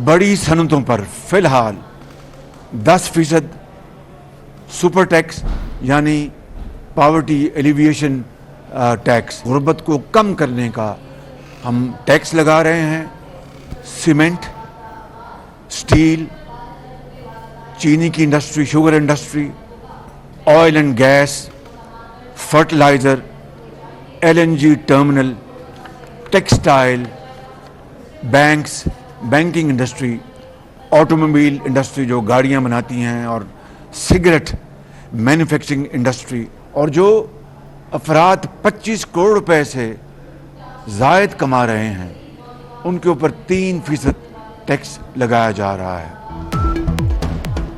बड़ी सनतों पर फिलहाल 10% सुपर टैक्स यानी पॉवर्टी एलिविएशन टैक्स, गुर्बत को कम करने का हम टैक्स लगा रहे हैं। सीमेंट, स्टील, चीनी की industry, sugar industry, oil and gas, fertiliser, LNG terminal, textile, banks, banking industry, automobile industry जो गाड़ियां बनाती हैं, और सिगरेट मैन्युफैक्चरिंग इंडस्ट्री, और जो अफराद 25 करोड़ रुपए से ज़ायद कमा रहे हैं उनके ऊपर 3% टैक्स लगाया जा रहा है।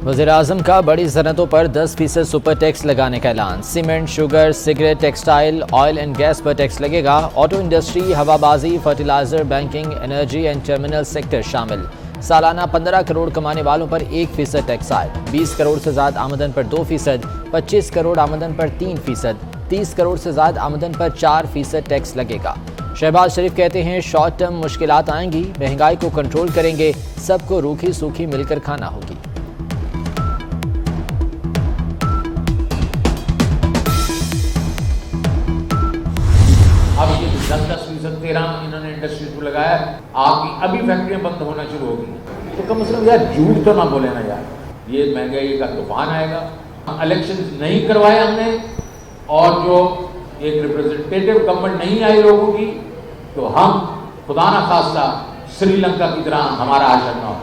वज़ीर-ए-आज़म का बड़ी सनतों पर 10% सुपर टैक्स लगाने का ऐलान। Cement, sugar, cigarette, textile, oil and gas पर टैक्स लगेगा। ऑटो इंडस्ट्री, हवाबाजी, fertiliser, banking, energy and terminal sector शामिल। सालाना 15 करोड़ कमाने वालों पर 1% टैक्स आए। 20 करोड़ से ज़्यादा आमदन पर 2%, 25 करोड़ आमदन पर 3%, 30 करोड़ से ज़्यादा आमदन पर 4% टैक्स लगेगा। शहबाज शरीफ कहते हैं शॉर्ट टर्म मुश्किलात आएंगी, महंगाई को कंट्रोल करेंगे, सबको रूखी सूखी मिलकर खाना होगी। अब ये 10% 13 इन्होंने इंडस्ट्रीज को लगाया, आपकी अभी फैक्ट्रियां बंद होना शुरू हो गई, तो कम से कम यार झूठ तो ना बोले ना यार। ये महंगाई का तूफान आएगा। इलेक्शन नहीं करवाए हमने, और जो एक रिप्रेजेंटेटिव गवर्नमेंट नहीं आई लोगों की, तो हम खुदा ना खास्ता श्रीलंका की तरह हमारा आचरण ना हो।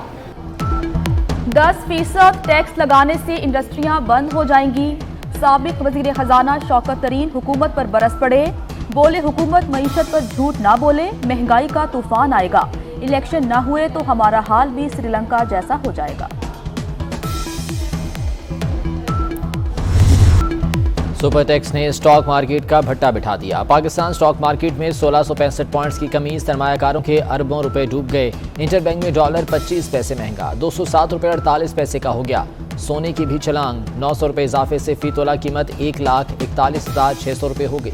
10% टैक्स लगाने से इंडस्ट्रियां बंद हो जाएंगी। साबिक वजीर खजाना शौकत तरीन हुकूमत पर बरस पड़े, बोले हुकूमत मईशत पर झूठ ना बोले, महंगाई का तूफान आएगा, इलेक्शन ना हुए तो हमारा हाल भी श्रीलंका जैसा हो जाएगा। सुपर टैक्स ने स्टॉक मार्केट का भट्टा बिठा दिया। पाकिस्तान स्टॉक मार्केट में 1665 पॉइंट्स की कमी, सरमायाकारों के अरबों रुपए डूब गए। इंटरबैंक में डॉलर 25 पैसे महंगा, 207 रुपये 48 पैसे का हो गया। सोने की भी छलांग, 900 रुपये इजाफे से फी तोला कीमत 1,41,600 रुपये हो गई।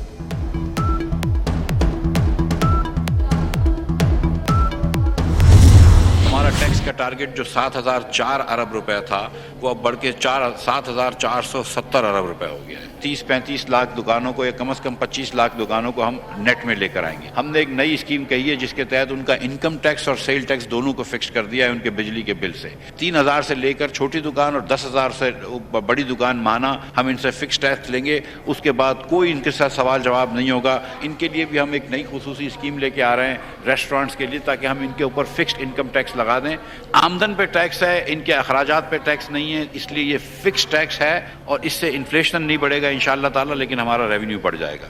टैक्स का टारगेट जो 7,004 अरब रुपए था, वो अब बढ़ के 7,470 अरब रुपए हो गया है। 30-35 लाख दुकानों को, या कम से कम 25 लाख दुकानों को हम नेट में लेकर आएंगे। हमने एक नई स्कीम कही है जिसके तहत उनका इनकम टैक्स और सेल टैक्स दोनों को फिक्स कर दिया है उनके बिजली के बिल से। 3,000 से लेकर छोटी दुकान और 10,000 से बड़ी दुकान माना हम इनसे फिक्स टैक्स लेंगे। उसके बाद कोई इनके साथ सवाल जवाब नहीं होगा। इनके लिए भी हम एक नई खुसूसी स्कीम लेके आ रहे हैं रेस्टोरेंट्स के लिए, ताकि हम इनके ऊपर फिक्स्ड इनकम टैक्स लगा दें। आमदन पे टैक्स है, इनके अखराजात पे टैक्स नहीं है, इसलिए ये फिक्स टैक्स है, और इससे इन्फ्लेशन नहीं बढ़ेगा इंशाअल्लाह ताला, लेकिन हमारा रेवेन्यू बढ़ जाएगा।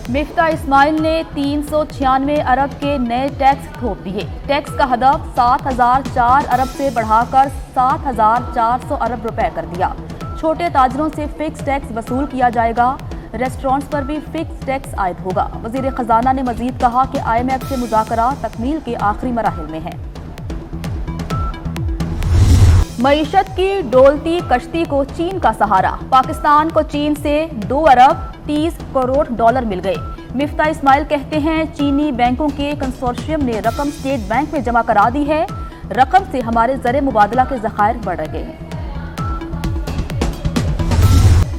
मिफ्ता इस्माइल ने 396 अरब के नए टैक्स थोप दिए। टैक्स का हदफ 7,004 अरब से बढ़ाकर 7,400 अरब रुपए कर दिया। छोटे ताजरों से फिक्स टैक्स वसूल किया जाएगा। रेस्टोरेंट्स पर भी फिक्स टैक्स आयद होगा। वजीर खजाना ने मजीद कहा कि IMF से मुज़ाकरा तकमील के आखिरी मराहिल में है। मईशत की डोलती कश्ती को चीन का सहारा। पाकिस्तान को चीन से 2 अरब 30 करोड़ डॉलर मिल गए। मिफ्ता इस्माइल कहते हैं चीनी बैंकों के कंसोर्शियम ने रकम स्टेट बैंक में जमा करा दी है। रकम से हमारे ज़र मुबादला के ज़खायर बढ़ गए हैं।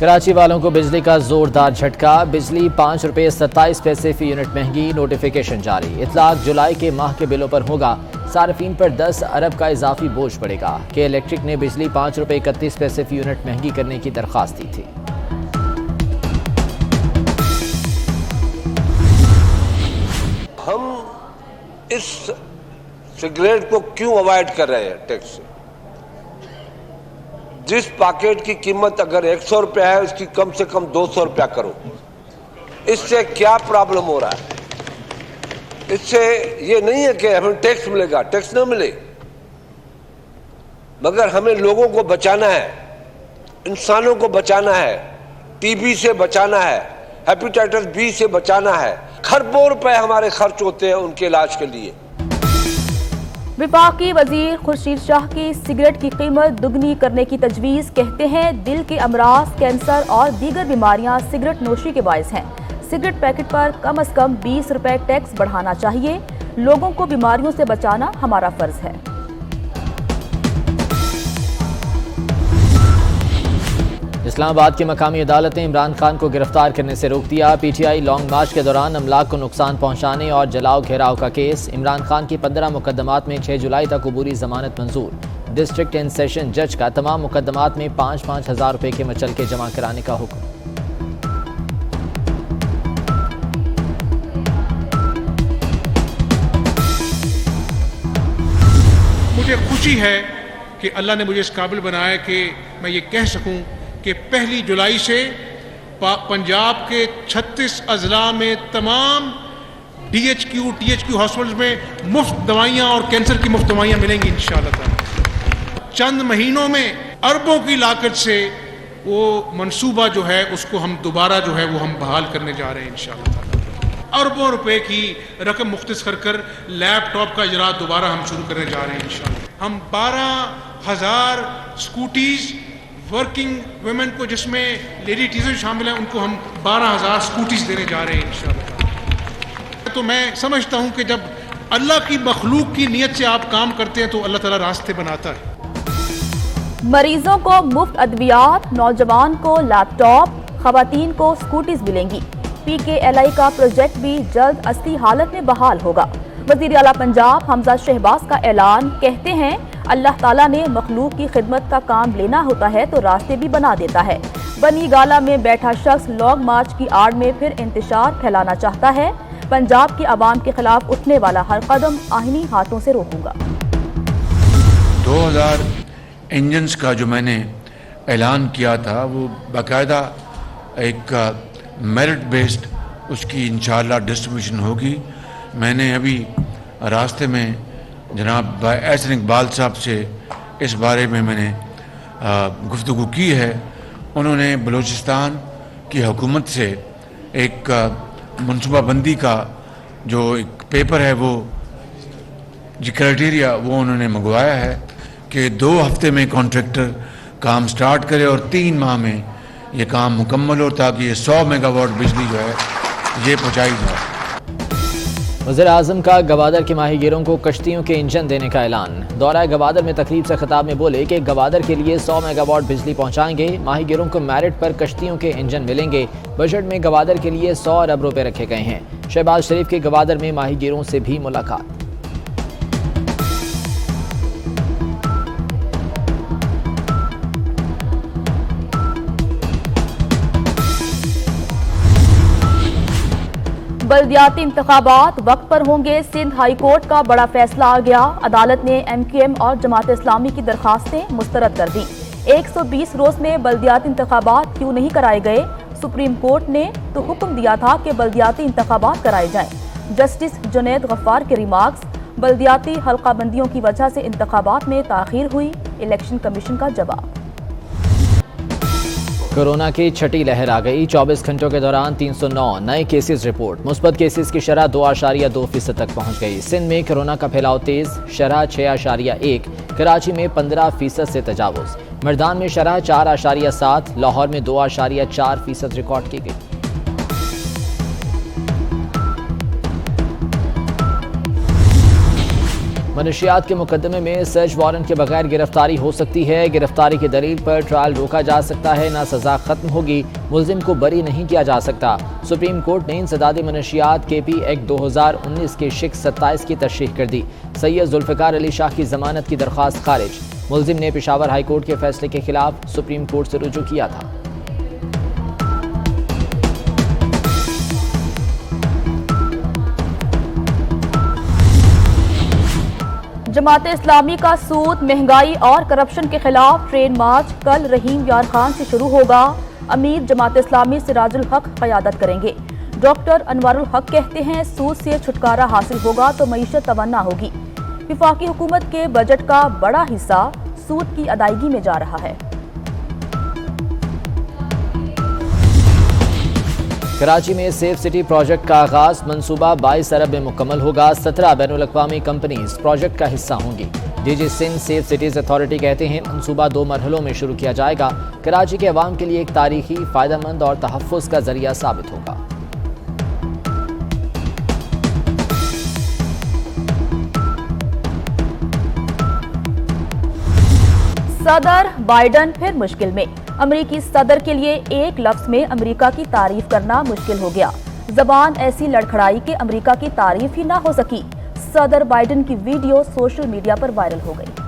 कराची वालों को बिजली का जोरदार झटका। बिजली 5 रुपये 27 पैसे फी यूनिट महंगी, नोटिफिकेशन जारी। इतलाक जुलाई के माह के बिलों पर होगा। सार्फिन पर 10 अरब का इजाफी बोझ पड़ेगा। के इलेक्ट्रिक ने बिजली 5 रुपये 31 पैसे फी यूनिट महंगी करने की दरख्वास्त दी थी। हम इस सिगरेट को क्यों अवॉइड कर रहे हैं टैक्स से? जिस पैकेट की कीमत अगर 100 रुपया है, उसकी कम से कम 200 रुपया करो। इससे क्या प्रॉब्लम हो रहा है? इससे ये नहीं है कि हमें टैक्स मिलेगा, टैक्स ना मिले, मगर हमें लोगों को बचाना है, इंसानों को बचाना है, टीबी से बचाना है, हेपेटाइटिस बी से बचाना है। खरबों रुपए हमारे खर्च होते हैं उनके इलाज के लिए। विफाकी वजीर खुर्शीद शाह की सिगरेट की कीमत दुगनी करने की तजवीज़। कहते हैं दिल के अमराज, कैंसर और दीगर बीमारियां सिगरेट नोशी के बायस हैं। सिगरेट पैकेट पर कम से कम 20 रुपए टैक्स बढ़ाना चाहिए। लोगों को बीमारियों से बचाना हमारा फर्ज है। इस्लामाबाद की मकामी अदालत ने इमरान खान को गिरफ्तार करने से रोक दिया। पीटीआई लॉन्ग मार्च के दौरान अमलाक को नुकसान पहुंचाने और जलाओ घेराव का केस। इमरान खान की 15 मुकदमात में 6 जुलाई तक अबूरी जमानत मंजूर। डिस्ट्रिक्ट एंड सेशन जज का तमाम मुकदमात में 5-5 हज़ार रुपये के मचलके जमा कराने का हुक्म। मुझे खुशी है कि अल्लाह ने मुझे इस काबिल बनाया कि मैं ये कह सकूं कि 1 जुलाई से पंजाब के 36 अजला में तमाम DHQ, THQ हॉस्पिटल्स में मुफ्त दवाइयाँ और कैंसर की मुफ्त दवाइयाँ मिलेंगी इंशाअल्लाह ताला। चंद महीनों में अरबों की लागत से वो मंसूबा जो है उसको हम दोबारा जो है वो हम बहाल करने जा रहे हैं इंशाअल्लाह ताला। अरबों रुपए की रकम मुख्तस कर लैपटॉप का इजरा दोबारा हम शुरू करने जा रहे हैं इंशाअल्लाह। हम 12,000 स्कूटीज वर्किंग वुमेन को, जिसमें लेडी टीचर शामिल हैं, उनको हम 12,000 स्कूटीज देने जा रहे हैं इंशाअल्लाह। तो मैं समझता हूं कि जब अल्लाह की मखलूक की नीयत से आप काम करते हैं तो अल्लाह ताला रास्ते बनाता है। मरीजों को मुफ्त अद्वियात, नौजवान को लैपटॉप, खवातीन को स्कूटीज मिलेंगी। PKLI का प्रोजेक्ट भी जल्द असली हालत में बहाल होगा। वजीर आला पंजाब हमजा शहबाज का ऐलान। कहते हैं अल्लाह ताला ने मखलूक की खिदमत का काम लेना होता है तो रास्ते भी बना देता है। बनी गाला में बैठा शख्स लॉन्ग मार्च की आड़ में फिर इंतशार फैलाना चाहता है। पंजाब की आवाम के खिलाफ उठने वाला हर कदम आहिनी हाथों से रोकूंगा। 2000 इंजन्स का जो मैंने ऐलान किया था वो बाकायदा एक मेरिट बेस्ड उसकी इंशाअल्लाह डिस्ट्रीब्यूशन होगी। मैंने अभी रास्ते में जनाब एहसन इकबाल साहब से इस बारे में मैंने गुफ्तगू की है। उन्होंने बलूचिस्तान की हुकूमत से एक मनसूबाबंदी का जो एक पेपर है वो जो क्राइटेरिया वो उन्होंने मंगवाया है कि 2 हफ्ते में कॉन्ट्रैक्टर काम स्टार्ट करे और 3 माह में ये काम मुकम्मल हो ताकि ये 100 मेगावाट बिजली जो है ये पहुँचाई जाए। वज़ीर-ए-आज़म का गवादर के माहीगीरों को कश्तियों के इंजन देने का ऐलान। दौरा गवादर में तकरीब से खिताब में बोले कि गवादर के लिए 100 मेगावाट बिजली पहुंचाएंगे। माहीगीरों को मेरिट पर कश्तियों के इंजन मिलेंगे। बजट में गवादर के लिए 100 अरब रुपए रखे गए हैं। शहबाज शरीफ के गवादर में माहीगीरों से भी मुलाकात। बल्दियाती इंतखाबात वक्त पर होंगे। सिंध हाई कोर्ट का बड़ा फैसला आ गया। अदालत ने MQM और जमात इस्लामी की दरखास्तें मुस्तरद कर दी। 120 रोज में बल्दियाती इंतखाबात क्यों नहीं कराए गए? सुप्रीम कोर्ट ने तो हुक्म दिया था कि बल्दियाती इंतखाबात कराए जाएं। जस्टिस जुनैद गफ्फार के रिमार्क्स। बल्दियाती हल्काबंदियों की वजह से इंतखाबात में ताखीर हुई। इलेक्शन कमीशन का जवाब। कोरोना की छठी लहर आ गई। 24 घंटों के दौरान 309 नए केसेस रिपोर्ट। मुस्बत केसेस की शरह 2.2% तक पहुंच गई। सिंध में कोरोना का फैलाव तेज, शरह 6.1। कराची में 15% से तजावुज। मर्दान में शरह 4.7। लाहौर में 2.4% रिकॉर्ड की गई। मनशियात के मुकदमे में सर्च वारंट के बगैर गिरफ्तारी हो सकती है। गिरफ्तारी की दलील पर ट्रायल रोका जा सकता है, ना सजा खत्म होगी। मुल्जिम को बरी नहीं किया जा सकता। सुप्रीम कोर्ट ने इंसदादी मनशियात KP एक्ट 2019 के शिक 27 की तशरीह कर दी। सैयद जुल्फ़िकार अली शाह की जमानत की दरख्वास्त खारिज। मुल्जिम ने पेशावर हाई कोर्ट के फैसले के खिलाफ सुप्रीम कोर्ट से रुजू किया था। जमात इस्लामी का सूद, महंगाई और करप्शन के खिलाफ ट्रेन मार्च कल रहीम यार खान से शुरू होगा। अमीर जमात इस्लामी सिराजुल हक क़यादत करेंगे। डॉक्टर अनवारुल हक कहते हैं सूद से छुटकारा हासिल होगा तो मईशत तवन्ना होगी। वफाकी हुकूमत के बजट का बड़ा हिस्सा सूद की अदायगी में जा रहा है। कराची में सेफ सिटी प्रोजेक्ट का आगाज। मंसूबा 22 अरब में मुकम्मल होगा। 17 बैनुल-अक़वामी कंपनीज प्रोजेक्ट का हिस्सा होंगी। DG Sindh safe cities authority कहते हैं मंसूबा 2 मरहलों में शुरू किया जाएगा। कराची के अवाम के लिए एक तारीखी, फायदेमंद और तहफ़्फ़ुज़ का जरिया साबित होगा। सदर बाइडन फिर मुश्किल में। अमेरिकी सदर के लिए एक लफ्ज में अमेरिका की तारीफ करना मुश्किल हो गया। जबान ऐसी लड़खड़ाई कि अमेरिका की तारीफ ही ना हो सकी। सदर बाइडन की वीडियो सोशल मीडिया पर वायरल हो गई।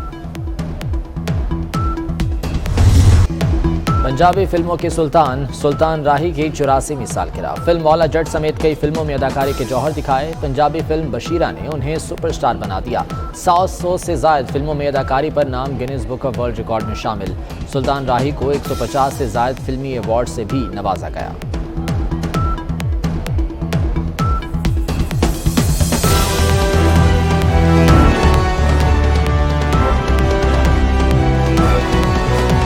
पंजाबी फिल्मों के सुल्तान राही की 84वीं सालगिरह। फिल्म मौला जट समेत कई फिल्मों में अदाकारी के जौहर दिखाए। पंजाबी फिल्म बशीरा ने उन्हें सुपरस्टार बना दिया। 100 से ज्यादा फिल्मों में अदाकारी पर नाम Guinness book of world record में शामिल। सुल्तान राही को 150 से ज्यादा फिल्मी अवार्ड से भी नवाजा गया।